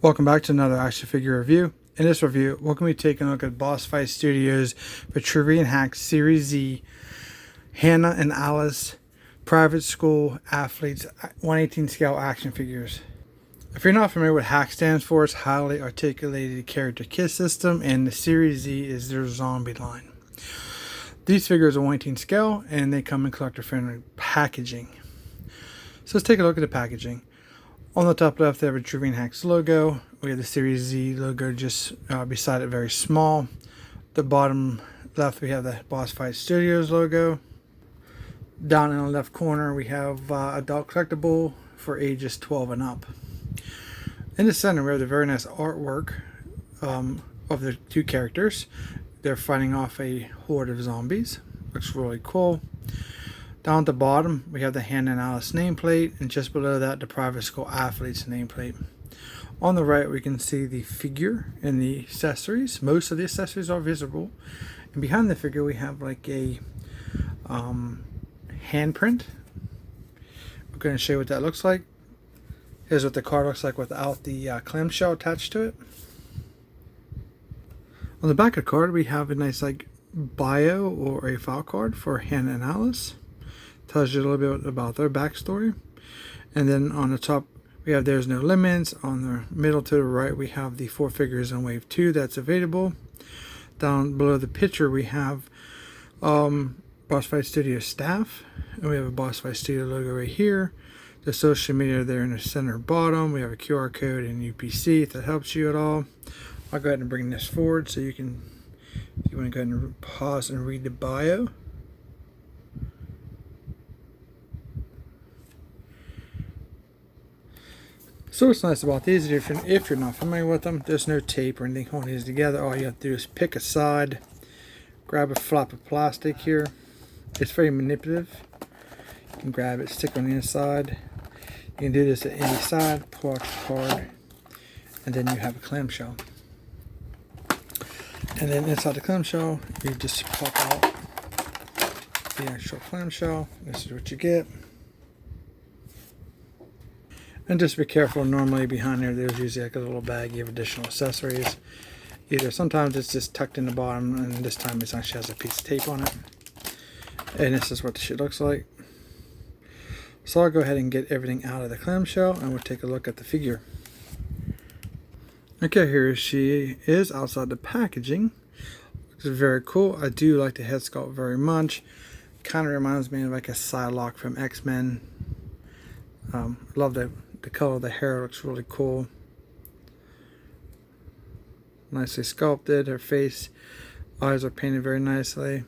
Welcome back to another action figure review. In this review, we're going to be taking a look at Bossfight Studios Vitruvian Hack Series Z Hannah and Alice Private School Athletes 1/18 scale action figures. If you're not familiar with H.A.C.K.S stands for, it's Highly Articulated Character Kit System, and the Series Z is their zombie line. These figures are 1/18 scale and they come in collector friendly packaging. So let's take a look at the packaging. On the top left, they have a Vitruvian Hack logo. We have the Series Z logo just beside it, very small. The bottom left, we have the Bossfight Studios logo. Down in the left corner, we have adult collectible for ages 12 and up. In the center, we have the very nice artwork of the two characters. They're fighting off a horde of zombies. Looks really cool. Down at the bottom, we have the Hannah and Alice nameplate, and just below that, the Private School Athletes nameplate. On the right, we can see the figure and the accessories. Most of the accessories are visible. And behind the figure, we have like a handprint. We're going to show you what that looks like. Here's what the card looks like without the clamshell attached to it. On the back of the card, we have a nice like bio or a file card for Hannah and Alice. Tells you a little bit about their backstory. And then on the top, we have There's No Limits. On the middle to the right, we have the 4 figures in Wave 2 that's available. Down below the picture, we have Bossfight Studio staff. And we have a Bossfight Studio logo right here. The social media there in the center bottom. We have a QR code and UPC if that helps you at all. I'll go ahead and bring this forward so you can, if you want to go ahead and pause and read the bio. So what's nice about these is if you're not familiar with them, there's no tape or anything holding these together. All you have to do is pick a side, grab a flap of plastic here. It's very manipulative. You can grab it, stick it on the inside. You can do this at any side, pull out the card, and then you have a clamshell. And then inside the clamshell, you just pop out the actual clamshell. This is what you get. And just be careful, normally behind there's usually like a little baggie of additional accessories. Either sometimes it's just tucked in the bottom, and this time it actually has a piece of tape on it. And this is what the shit looks like. So I'll go ahead and get everything out of the clamshell, and we'll take a look at the figure. Okay, here she is outside the packaging. Looks very cool. I do like the head sculpt very much. Kind of reminds me of like a Psylocke from X-Men. Love the color of the hair, looks really cool. Nicely sculpted. Her face, eyes are painted very nicely.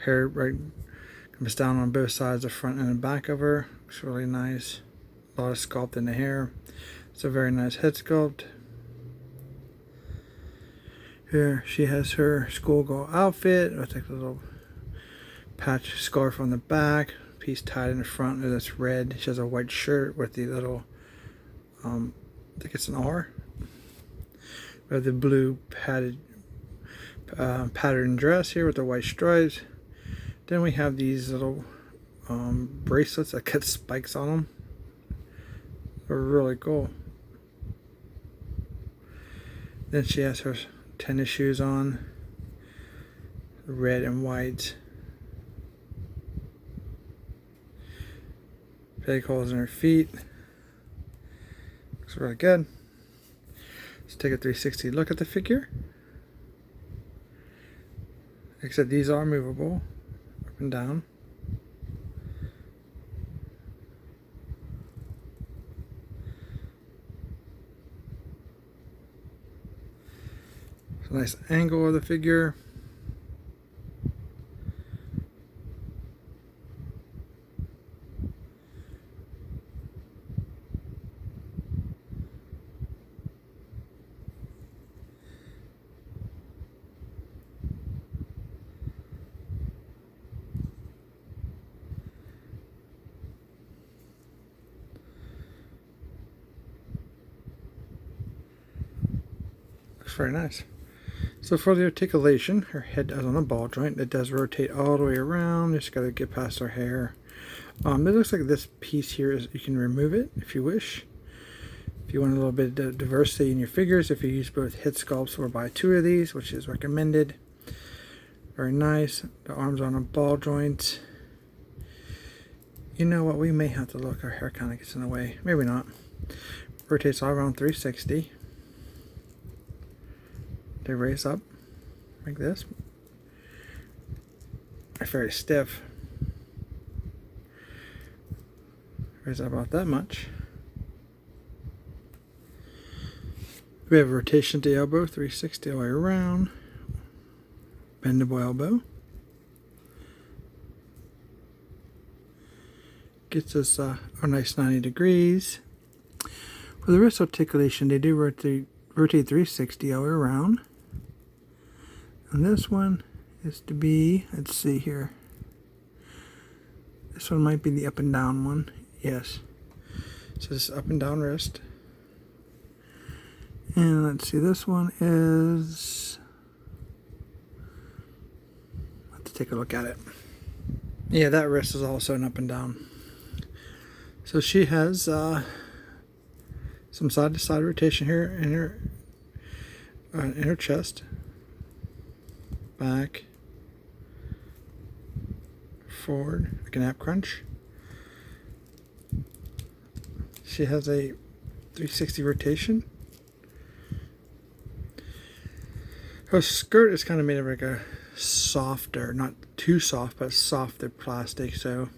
Hair right comes down on both sides, the front and the back of her. Looks really nice. A lot of sculpt in the hair. It's a very nice head sculpt. Here she has her schoolgirl outfit with like a little patch scarf on the back. Piece tied in the front that's red. She has a white shirt with the little I think it's an R. We have the blue patterned dress here with the white stripes. Then we have these little bracelets that got spikes on them. They're really cool. Then she has her tennis shoes on, red and white. Peg holes in her feet. Looks really good. Let's take a 360 look at the figure. Except these are movable up and down. It's a nice angle of the figure. Very nice. So for the articulation, her head is on a ball joint. It does rotate all the way around. Just got to get past her hair. It looks like this piece here is, you can remove it if you wish. If you want a little bit of diversity in your figures, if you use both hit sculpts or buy 2 of these, which is recommended. Very nice. The arms on a ball joint. You know what? We may have to look. Our hair kind of gets in the way. Maybe not. Rotates all around 360. They raise up like this. They're very stiff. Raise up about that much. We have a rotation at the elbow, 360 all the way around. Bendable elbow. Gets us a nice 90 degrees. For the wrist articulation, they do rotate 360 all the way around. And this one is to be, let's see here. This one might be the up and down one. Yes. So this is up and down wrist. And let's see, this one is, let's take a look at it. Yeah, that wrist is also an up and down. So she has some side to side rotation here in her chest, back, forward, like an ab crunch. She has a 360 rotation. Her skirt is kind of made of like a softer, not too soft, but softer plastic. So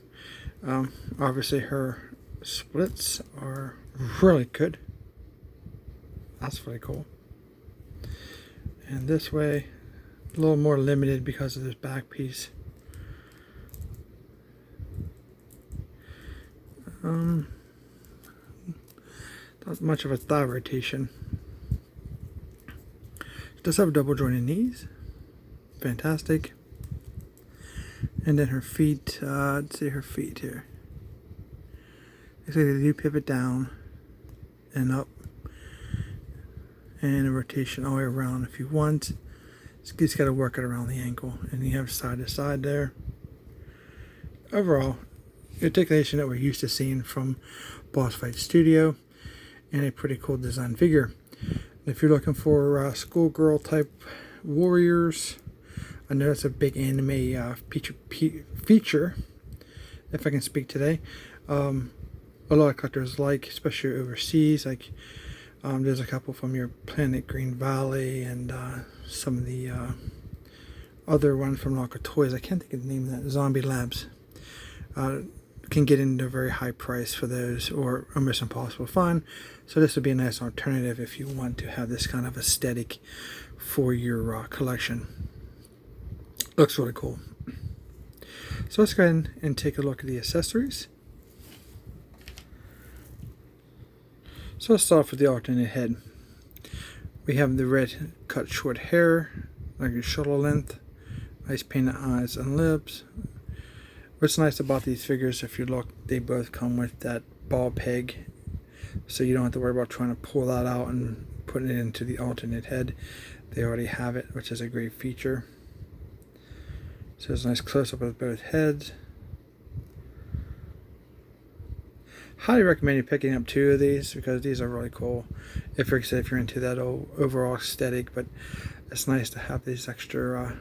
obviously her splits are really good. That's really cool. And this way, a little more limited because of this back piece. Not much of a thigh rotation. Does have double jointed knees. Fantastic. And then her feet, let's see her feet here. They say they do pivot down and up. And a rotation all the way around if you want. You just got to work it around the ankle. And you have side to side there. Overall, articulation that we're used to seeing from Bossfight Studio. And a pretty cool design figure. If you're looking for schoolgirl type warriors, I know it's a big anime feature, if I can speak today. A lot of collectors like, especially overseas, like there's a couple from your Planet Green Valley and some of the other ones from Locker Toys. I can't think of the name of that. Zombie Labs. Can get into a very high price for those, or almost impossible to find. So this would be a nice alternative if you want to have this kind of aesthetic for your collection. Looks really cool. So let's go ahead and take a look at the accessories. So let's start off with the alternate head. We have the red cut short hair, like your shoulder length, nice painted eyes and lips. What's nice about these figures, if you look, they both come with that ball peg, so you don't have to worry about trying to pull that out and putting it into the alternate head. They already have it, which is a great feature. So there's a nice close-up of both heads. Highly recommend you picking up 2 of these because these are really cool. If you're into that overall aesthetic, but it's nice to have these extra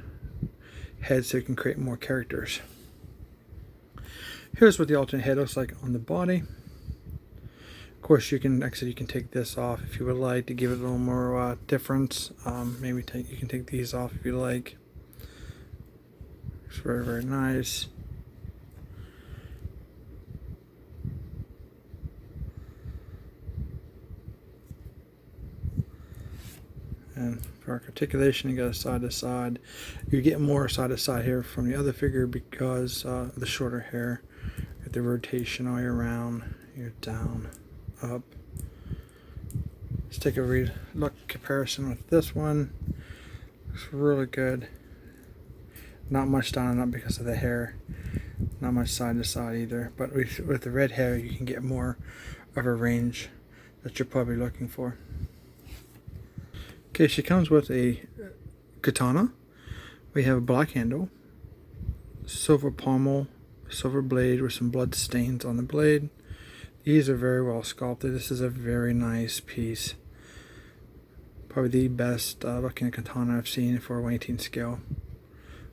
heads so you can create more characters. Here's what the alternate head looks like on the body. Of course, you can take this off if you would like to give it a little more difference. Maybe you can take these off if you like. It's very, very nice. And for articulation, you got a side to side. You get more side to side here from the other figure because of the shorter hair. Get the rotation all the way around. You're down, up. Let's take a look comparison with this one. Looks really good. Not much down and up because of the hair. Not much side to side either. But with the red hair, you can get more of a range that you're probably looking for. Okay, she comes with a katana. We have a black handle, silver pommel, silver blade with some blood stains on the blade, These are very well sculpted. This is a very nice piece. Probably the best looking katana I've seen for a 1/18 scale.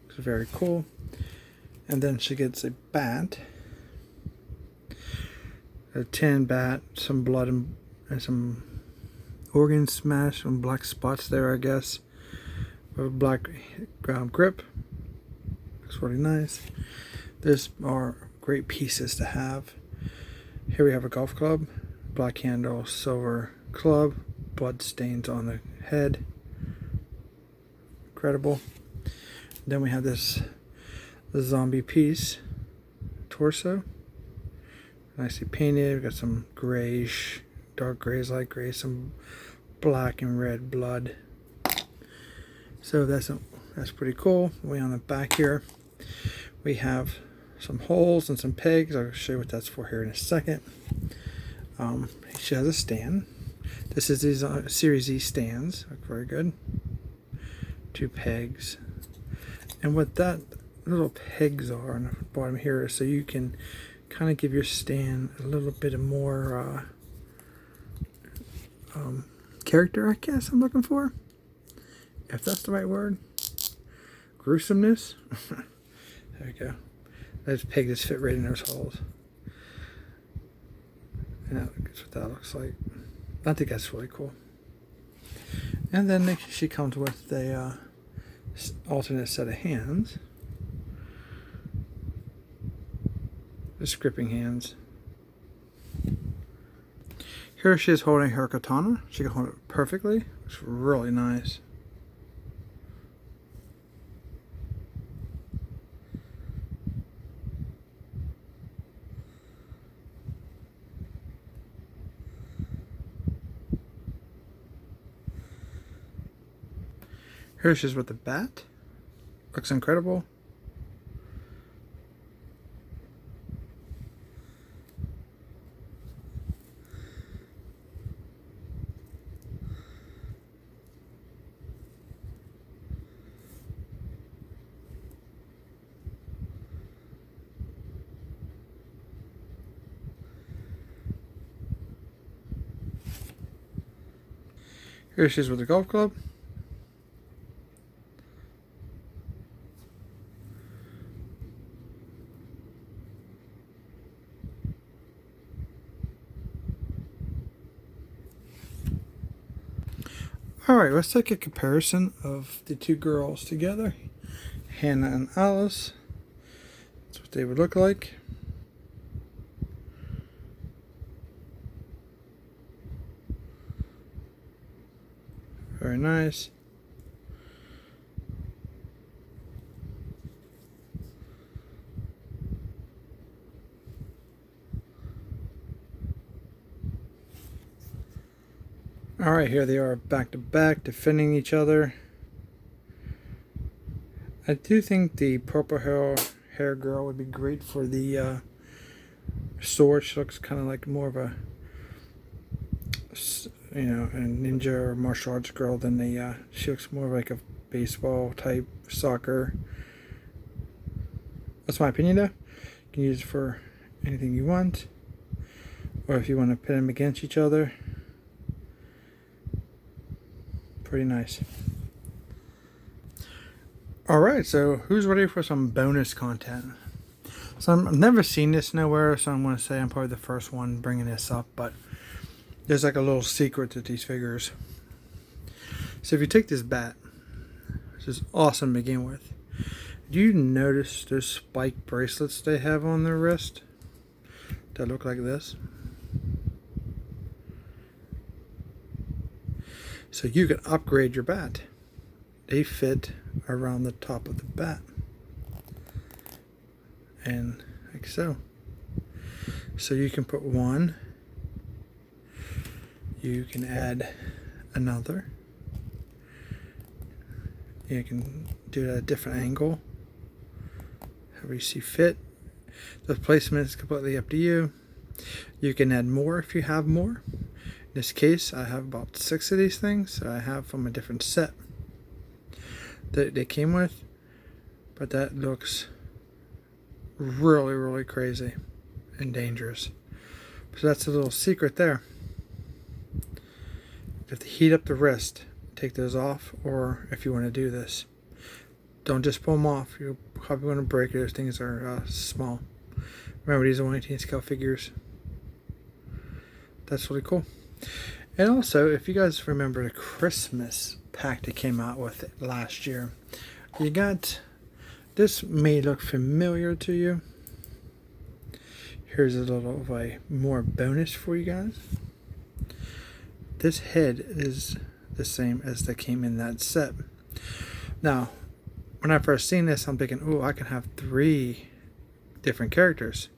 It's very cool. And then she gets a bat. A tin bat, some blood and some organ smash, some black spots there, I guess. A black grip. Looks really nice. These are great pieces to have. Here we have a golf club, black handle, silver club, blood stains on the head. Incredible. Then we have the zombie piece, torso. Nicely painted. We've got some grayish, dark grays, light gray, some black and red blood. So that's pretty cool. Way on the back here, we have some holes and some pegs. I'll show you what that's for here in a second. She has a stand. This is these Series Z stands. Look very good. 2 pegs. And what that little pegs are on the bottom here is so you can kind of give your stand a little bit of more character, I guess I'm looking for. If that's the right word. Gruesomeness. There we go. Those pegs just fit right in those holes. And that's what that looks like. I think that's really cool. And then she comes with the alternate set of hands. Just gripping hands. Here she is holding her katana. She can hold it perfectly. It's really nice. Here she is with the bat. Looks incredible. Here she is with the golf club. Alright, let's take a comparison of the 2 girls together. Hannah and Alice. That's what they would look like. Very nice. Alright, here they are back to back, defending each other. I do think the purple hair girl would be great for the sword. She looks kind of like more of a, you know, a ninja or martial arts girl than the, she looks more like a baseball type, soccer. That's my opinion though. You can use it for anything you want. Or if you want to pit them against each other. Pretty nice. Alright, so who's ready for some bonus content? So I've never seen this nowhere, so I'm going to say I'm probably the first one bringing this up, but there's like a little secret to these figures. So if you take this bat, which is awesome to begin with, do you notice those spike bracelets they have on their wrist that look like this? So you can upgrade your bat. They fit around the top of the bat. And like so. So you can put one. You can add another. You can do it at a different angle. However you see fit. The placement is completely up to you. You can add more if you have more. In this case, I have about 6 of these things that I have from a different set that they came with, but that looks really, really crazy and dangerous. So that's a little secret there. You have to heat up the wrist, take those off, or if you want to do this, don't just pull them off. You're probably going to break it. Those things are small. Remember, these are 1/18 scale figures. That's really cool. And also, if you guys remember the Christmas pack that came out with it last year, you got, this may look familiar to you. Here's a little of a more bonus for you guys. This head is the same as that came in that set. Now, when I first seen this, I'm thinking, oh, I can have 3 different characters.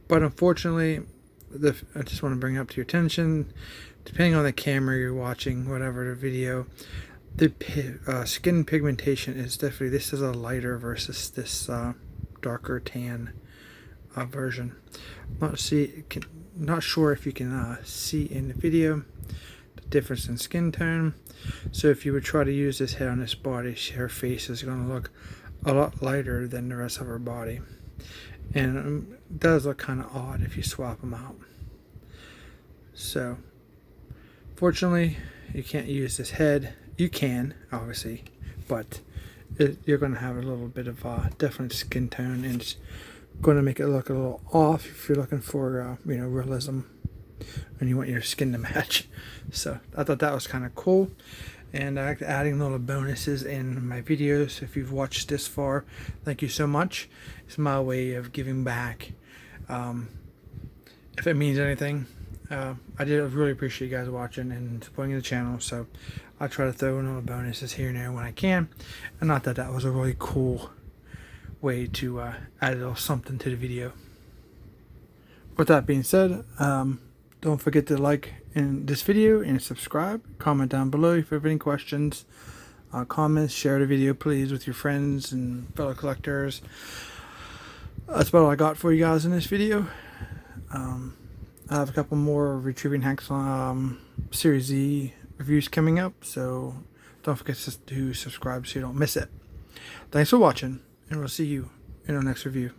But unfortunately, I just want to bring up to your attention, depending on the camera you're watching, whatever the video, the skin pigmentation is definitely, this is a lighter versus this darker tan version. Not sure if you can see in the video the difference in skin tone. So if you would try to use this head on this body, her face is going to look a lot lighter than the rest of her body. And it does look kind of odd if you swap them out. So, fortunately, you can't use this head. You can, obviously, but you're going to have a little bit of different skin tone, and it's going to make it look a little off if you're looking for, realism, and you want your skin to match. So, I thought that was kind of cool. And I like adding little bonuses in my videos. If you've watched this far, thank you so much. It's my way of giving back. If it means anything, I did really appreciate you guys watching and supporting the channel. So I try to throw in little bonuses here and there when I can. And I thought that was a really cool way to add a little something to the video. With that being said, don't forget to like in this video and subscribe. Comment down below if you have any questions, comments. Share the video please with your friends and fellow collectors. That's about all I got for you guys in this video. I have a couple more Vitruvian H.A.C.K.S Series Z reviews coming up, so don't forget to subscribe so you don't miss it. Thanks for watching, and we'll see you in our next review.